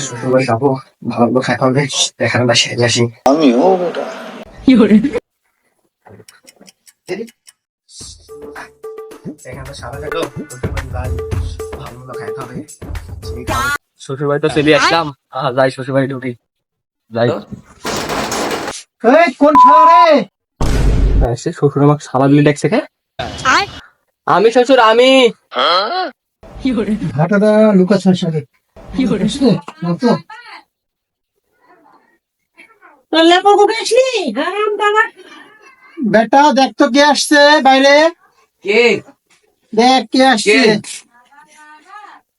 শ্বশুর বাড়ি যাবো, ভালো খাই হবে, এখানে না সেরে আসি। আমিও বেটা। এখানে সারা থাকো, শ্বশুর বাড়ি যাই, ভালো খাইতে হবে। শ্বশুর বাড়ি তো চলে আসলাম, যাই শ্বশুর বাড়ি ঢুকি, যাই। কোন শালা রে? সে শ্বশুর আমাকে শালা বলে ডাকছে কে? আমি শ্বশুর, আমি। ঘাটাটা লুকাচ্ছে সাথে বেটা দেখ তো কে আসছে বাইরে, কে দেখ কে আসছে।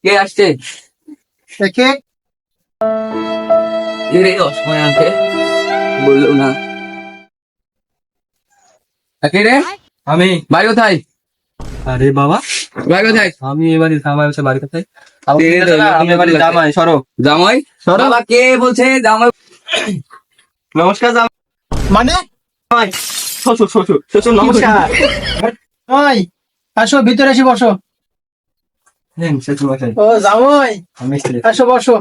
কে আসছে? দেখে এরে অসময় আনতে বললো না। কে রে? আমি। বাড়ি কোথায়? আরে বাবা, বাড়ি কোথায়? আমি এবারে জামাই বলছে বাড়ি কোথায়? আমি এবারে জামাই। সরো জামাই, সরো। বাবা কে বলছে জামাই? নমস্কার জামাই। মানে শ্বশুর শ্বশুর শ্বশুর নমস্কার। ওই আসো ভিতরে এসে বসো। শ্বশুর মশাই, ও জামাই আমি আসো বসো।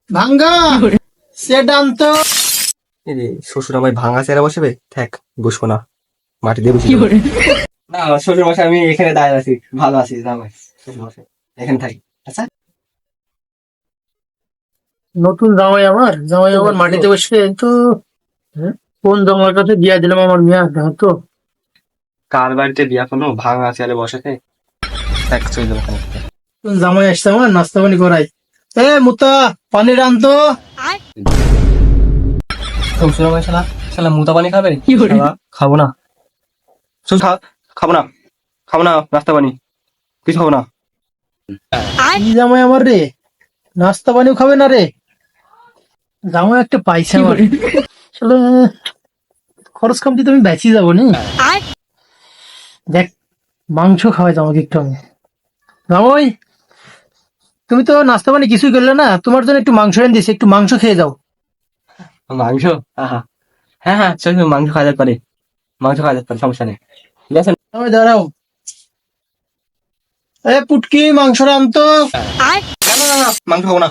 ভাঙ্গা সেট আনতো। শ্বশুর আমায় ভাঙা চেয়ারে বসবে, থাক বসবো না, মাটি দিয়ে বসে না। শ্বশুর মশাই আমি এখানে দাঁড়িয়ে আছি, ভালো আছি জামাই। শ্বশুর মশাই এখানে থাকি। আচ্ছা, নতুন জামাই আমার মাটিতে বসে তো কোন জামার কাছে বিয়া দিলাম আমার মিয়া দেখো তো। কার বাড়িতে বিয়া কোনো ভাঙা চেয়ারে বসেছে, থাক চলে যাবো ওখানে। জামাই আসছে আমার নাস্তা পানি করাই। মুতা পানি আনতো। শ্বশুর আমায় শালা শালা মুতা পানি খাবে? শালা, খাবো না শ্বশুর, খাবো না, খাবো না নাস্তা পানি, কিছু খাবো না। কি জামাই আমার রে, নাস্তা পানিও খাবে না রে? জামাই একটা পাইছে আমার। আসলে খরচ কমতি তুমি বেঁচে যাবো নি। দেখ মাংস খাওয়াই আমাকে একটু। আমি জামাই তুমি তো নাস্তা পানি কিছুই করলে না, তোমার জন্য একটু মাংস এনে দিয়েছি, একটু মাংস খেয়ে যাও। মাংস? আহা, হ্যাঁ হ্যাঁ চল, মাংস খাওয়া যেতে পারে, মাংস খাওয়া যেতে পারে, সমস্যা নেই। ঠিক আছে, জামাই দাঁড়াও। পুটকি মাংস আনতো। না না না না, মাংস খাবো না।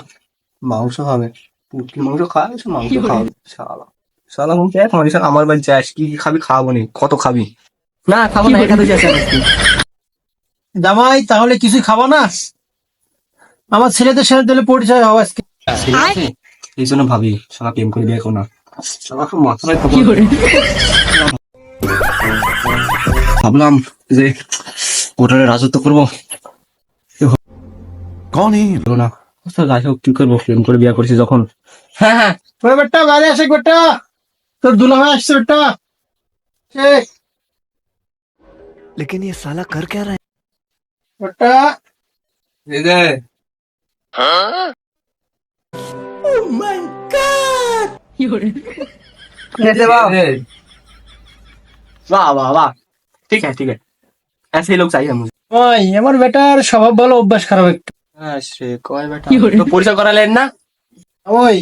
মাংস খাবে? পুটকি মাংস খাওয়া, মাংস খাওয়াবে শালা। শালা মুখ এক মানুষ আমার বাড়ি যাস, কি কি খাবি খাওয়াবো নি, কত খাবি? না খাবো না, এখানে যাস। জামাই তাহলে কিছুই খাবা না? আমার ছেলেদের সাথে তাহলে পরিচয় হওয়া আজকে। এই জন্য ভাবি শালা প্রেম করে বিয়ে করো না, শালা খুব মাথায় ভাবলাম যে কোটারে রাজত্ব করবো, कौन है ये? হলো না। যাই হোক, কি করবো, প্রেম করে বিয়ে করেছি যখন। হ্যাঁ হ্যাঁ, ওই বেটা বাইরে আসে, বেটা তোর দুলাভাই আসছে বেটা। लेकिन ये साला कर क्या रहा है? বেটা এই যে वाह वाह वाह, ठीक है ठीक है, ऐसे ही लोग चाहिए मुझे। ওই আমার বেটার স্বভাব ভালো, অভ্যাস খারাপ একটু। সে কয় বেটা, তো পরিচয় করালেন না? ওই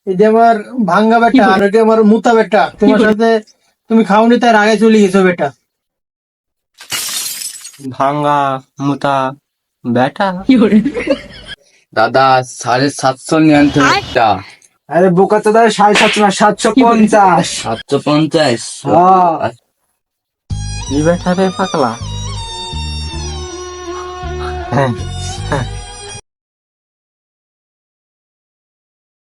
এই যে আমার ভাঙ্গা বেটা, আর এটা আমার মুতা বেটা। তোমার সাথে তুমি খাওনি তার আগে চলে গেছো বেটা। ভাঙ্গা মুতা বেটা? দাদা 750 নিয়ে আনতে একটা। আরে বোকা তো দাদা 750 না, 750। 750? কি বেটা রে পাগলা? হ্যাঁ হ্যাঁ